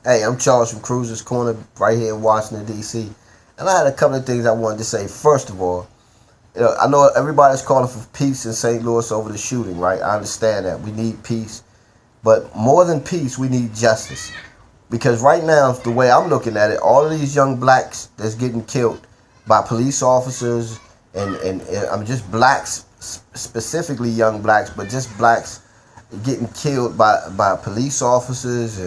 Hey, I'm Charles from Cruisers Corner right here in Washington, D.C. And I had a couple of things I wanted to say. First of all, I know everybody's calling for peace in St. Louis over the shooting, right? I understand that. We need peace. But more than peace, we need justice. Because right now, the way I'm looking at it, all of these young blacks that's getting killed by police officers and I'm just blacks, specifically young blacks, but just blacks getting killed by police officers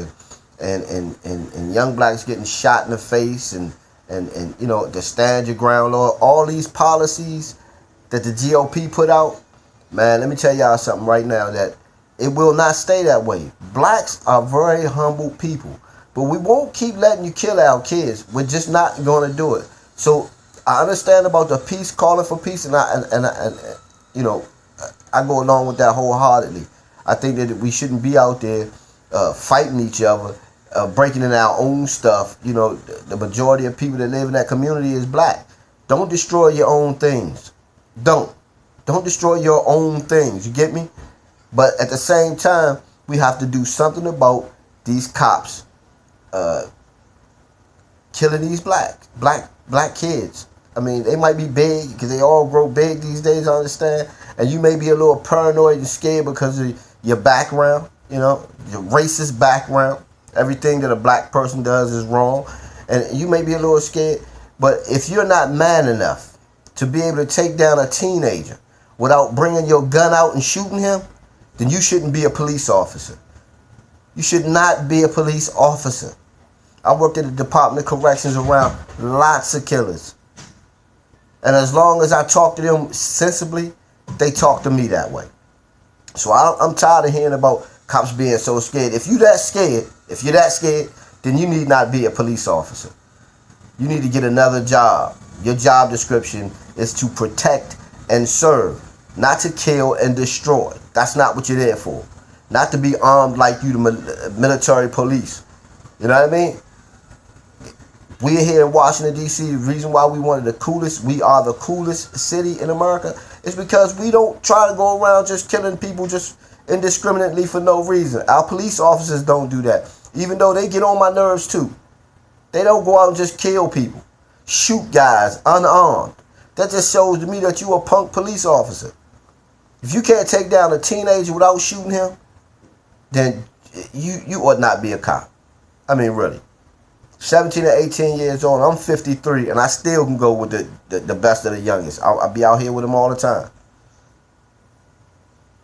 and young blacks getting shot in the face and the stand your ground law, all these policies that the GOP put out, man, let me tell y'all something right now that it will not stay that way. Blacks are very humble people, but we won't keep letting you kill our kids. We're just not going to do it. So I understand about the peace, calling for peace, and I go along with that wholeheartedly. I think that we shouldn't be out there fighting each other, breaking in our own stuff. You know, the majority of people that live in that community is black. Don't destroy your own things. Don't destroy your own things. You get me? But at the same time, we have to do something about these cops killing these black kids. I mean, they might be big because they all grow big these days, I understand. And you may be a little paranoid and scared because of your background, your racist background. Everything that a black person does is wrong. And you may be a little scared. But if you're not man enough to be able to take down a teenager without bringing your gun out and shooting him, then you shouldn't be a police officer. You should not be a police officer. I worked at the Department of Corrections around lots of killers. And as long as I talk to them sensibly, they talk to me that way. So I'm tired of hearing about cops being so scared. If you're that scared, then you need not be a police officer. You need to get another job. Your job description is to protect and serve, not to kill and destroy. That's not what you're there for. Not to be armed like you, the military police. You know what I mean? We're here in Washington, D.C. The reason why we are the coolest city in America is because we don't try to go around just killing people just indiscriminately for no reason. Our police officers don't do that. Even though they get on my nerves too. They don't go out and just kill people. Shoot guys unarmed. That just shows to me that you a punk police officer. If you can't take down a teenager without shooting him, then you ought not be a cop. I mean, really. 17 or 18 years old, I'm 53, and I still can go with the best of the youngest. I'll be out here with them all the time.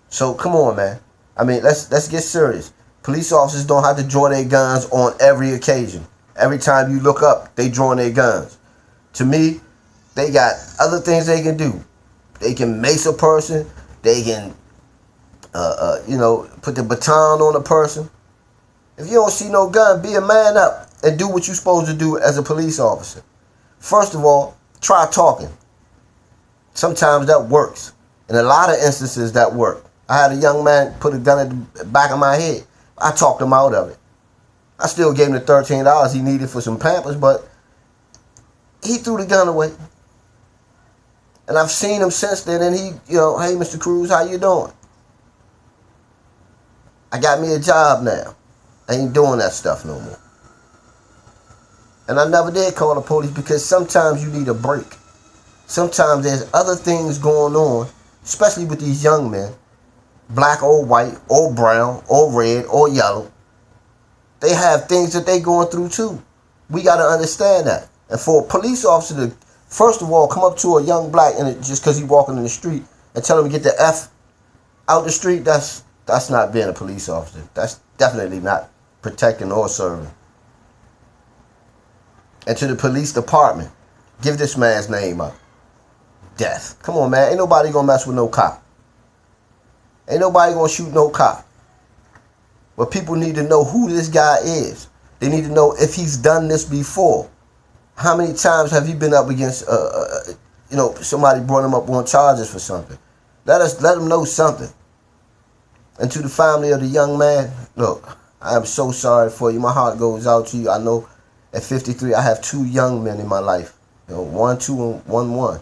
So, come on, man. I mean, let's get serious. Police officers don't have to draw their guns on every occasion. Every time you look up, they drawing their guns. To me, they got other things they can do. They can mace a person. They can, put the baton on a person. If you don't see no gun, be a man up and do what you're supposed to do as a police officer. First of all, try talking. Sometimes that works. In a lot of instances, that worked. I had a young man put a gun at the back of my head. I talked him out of it. I still gave him the $13 he needed for some Pampers, but he threw the gun away. And I've seen him since then, and he, hey, Mr. Cruz, how you doing? I got me a job now. I ain't doing that stuff no more. And I never did call the police because sometimes you need a break. Sometimes there's other things going on, especially with these young men, black or white or brown or red or yellow. They have things that they going through too. We got to understand that. And for a police officer to, first of all, come up to a young black and just because he's walking in the street and tell him to get the F out the street, that's not being a police officer. That's definitely not protecting or serving. And to the police department, give this man's name up. Death. Come on, man. Ain't nobody gonna mess with no cop. Ain't nobody gonna shoot no cop. But people need to know who this guy is. They need to know if he's done this before. How many times have you been up against, somebody brought him up on charges for something? Let them know something. And to the family of the young man, look, I am so sorry for you. My heart goes out to you. I know at 53, I have 2 young men in my life. 1, 2, and 1, 1.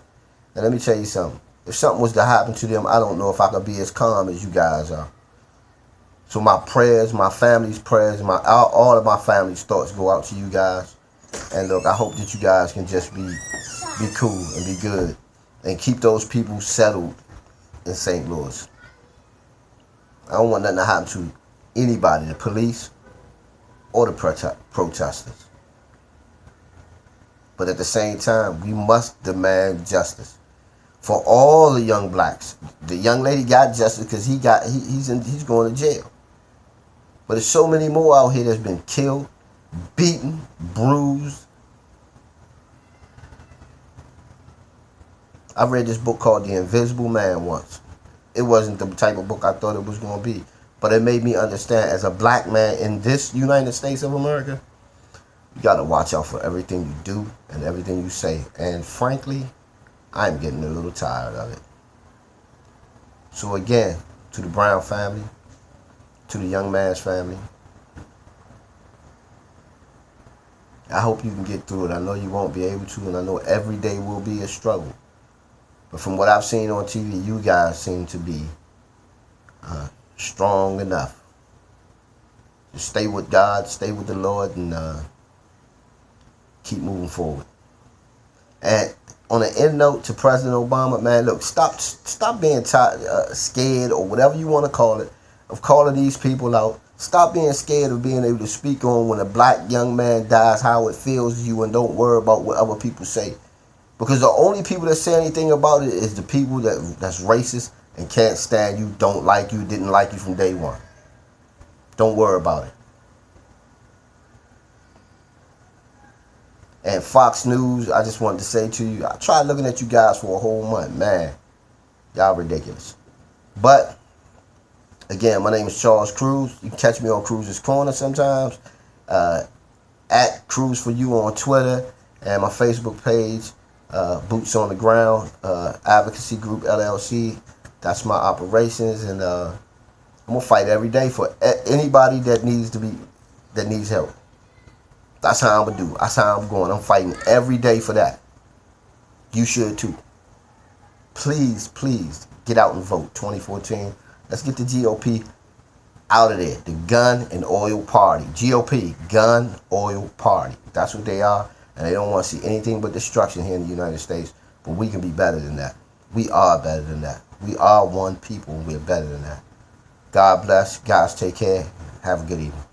And let me tell you something. If something was to happen to them, I don't know if I could be as calm as you guys are. So my prayers, my family's prayers, all of my family's thoughts go out to you guys. And look, I hope that you guys can just be cool and be good and keep those people settled in St. Louis. I don't want nothing to happen to anybody, the police or the protesters. But at the same time, we must demand justice for all the young blacks. The young lady got justice because he's going to jail. But there's so many more out here that's been killed, beaten, bruised. I read this book called The Invisible Man once. It wasn't the type of book I thought it was going to be. But it made me understand, as a black man in this United States of America, you got to watch out for everything you do and everything you say. And frankly, I'm getting a little tired of it. So again, to the Brown family, to the young man's family, I hope you can get through it. I know you won't be able to, and I know every day will be a struggle. But from what I've seen on TV, you guys seem to be strong enough. Just stay with God, stay with the Lord, and keep moving forward. And on an end note to President Obama, man, look, stop being scared, or whatever you want to call it, of calling these people out. Stop being scared of being able to speak on when a black young man dies, how it feels to you, and don't worry about what other people say. Because the only people that say anything about it is the people that's racist and can't stand you, don't like you, didn't like you from day one. Don't worry about it. And Fox News, I just wanted to say to you, I tried looking at you guys for a whole month. Man, y'all ridiculous. But, again, my name is Charles Cruz. You can catch me on Cruz's Corner sometimes. At Cruz for You on Twitter. And my Facebook page, Boots on the Ground, Advocacy Group LLC. That's my operations. And I'm going to fight every day for anybody that needs help. That's how I'm going to do. That's how I'm going. I'm fighting every day for that. You should too. Please, please get out and vote 2014. Let's get the GOP out of there. The gun and oil party. GOP, gun, oil party. That's what they are. And they don't want to see anything but destruction here in the United States. But we can be better than that. We are better than that. We are one people and we're better than that. God bless. Guys, take care. Have a good evening.